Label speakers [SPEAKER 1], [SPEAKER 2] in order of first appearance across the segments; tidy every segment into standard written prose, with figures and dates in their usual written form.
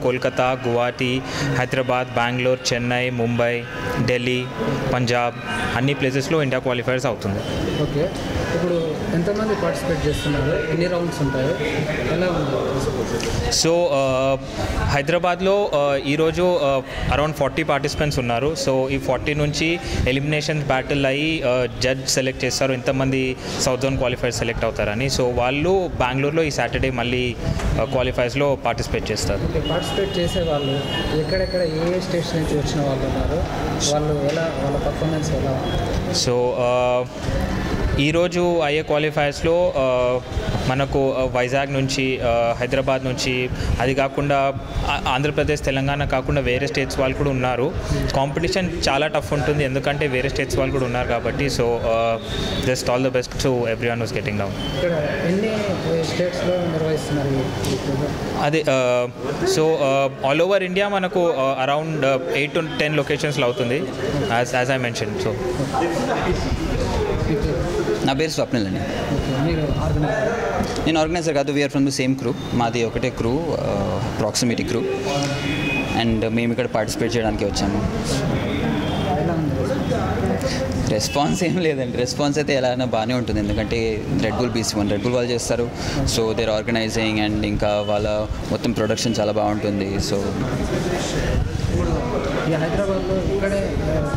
[SPEAKER 1] కోల్కతా, గువాహటి, హైదరాబాద్, బెంగళూరు, చెన్నై, ముంబై, ఢిల్లీ, పంజాబ్ అన్ని ప్లేసెస్లో India qualifiers అవుతుంది.
[SPEAKER 2] ఓకే, ఇప్పుడు ఎంతమంది పార్టిసిపేట్ చేస్తున్నారు, ఎన్ని రౌండ్స్ ఉంటాయి, ఎలా ఉంది?
[SPEAKER 1] సో హైదరాబాద్లో ఈరోజు అరౌండ్ 40 పార్టిసిపెంట్స్ ఉన్నారు. సో ఈ 40 నుంచి ఎలిమినేషన్ బ్యాటిల్ అయ్యి జడ్జ్ సెలెక్ట్ చేస్తారు ఎంతమంది సౌత్ జోన్ క్వాలిఫైర్స్ సెలెక్ట్ అవుతారని. సో వాళ్ళు బెంగళూరులో ఈ సాటర్డే మళ్ళీ క్వాలిఫైర్స్లో పార్టిసిపేట్ చేస్తారు.
[SPEAKER 2] పార్టిసిపేట్ చేసే వాళ్ళు ఎక్కడెక్కడ ఏ స్టేట్స్ నుంచి వచ్చిన వాళ్ళు ఉన్నారు, వాళ్ళు ఎలా, వాళ్ళ పర్ఫార్మెన్స్ ఎలా?
[SPEAKER 1] సో ఈరోజు అయ్యే క్వాలిఫైర్స్లో మనకు వైజాగ్ నుంచి, హైదరాబాద్ నుంచి, అది కాకుండా ఆంధ్రప్రదేశ్, తెలంగాణ కాకుండా వేరే స్టేట్స్ వాళ్ళు కూడా ఉన్నారు. కాంపిటీషన్ చాలా టఫ్ ఉంటుంది ఎందుకంటే వేరే స్టేట్స్ వాళ్ళు కూడా ఉన్నారు కాబట్టి. So just all the best to everyone who's getting down.
[SPEAKER 2] ఇక్కడ ఎన్ని స్టేట్స్లో నిర్వహిస్తున్నారు?
[SPEAKER 1] అదే సో ఆల్ ఓవర్ ఇండియా మనకు అరౌండ్ 8 to 10 లొకేషన్స్లో అవుతుంది యాజ్ ఐ మెన్షన్. సో
[SPEAKER 3] నా పేరు స్వప్నిల్ అండి. నేను ఆర్గనైజర్ కాదు, we are from the same crew. మాది ఒకటే క్రూ, ప్రాక్సిమిటీ క్రూ, అండ్ మేము ఇక్కడ పార్టిసిపేట్ చేయడానికి వచ్చాము. రెస్పాన్స్ ఏం లేదండి, రెస్పాన్స్ అయితే ఎలా అయినా బాగానే ఉంటుంది ఎందుకంటే red bull BC1 red bull వాళ్ళు చేస్తారు. సో దేర్ ఆర్గనైజింగ్ అండ్ ఇంకా వాళ్ళ మొత్తం ప్రొడక్షన్ చాలా బాగుంటుంది. సో
[SPEAKER 2] హైదరాబాద్లో ఇక్కడే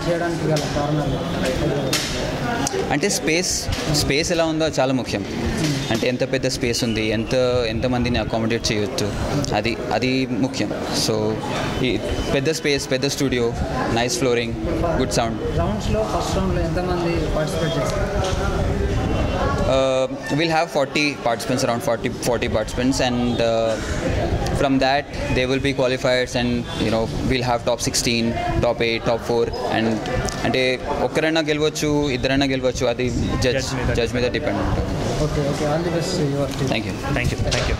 [SPEAKER 2] చేయడానికి గల కారణాలు
[SPEAKER 3] అంటే స్పేస్ ఎలా ఉందో చాలా ముఖ్యం. అంటే ఎంత పెద్ద స్పేస్ ఉంది, ఎంతమందిని అకామిడేట్ చేయొచ్చు, అది ముఖ్యం. సో ఈ పెద్ద స్పేస్, పెద్ద studio, nice flooring, good sound.
[SPEAKER 2] రౌండ్స్లో ఫస్ట్ రౌండ్లో ఎంతమంది పార్టిసిపేట్ చేస్తారు?
[SPEAKER 3] We'll have 40 participants, around 40 participants, and from that they will be qualifiers, and we'll have top 16, top 8, top 4, and అంటే ఒక్కరైనా గెలవచ్చు, ఇద్దరైనా గెలవచ్చు, అది జడ్జ్ మీద డిపెండ్ ఉంటుంది.
[SPEAKER 2] Okay, all the best.
[SPEAKER 3] Thank you.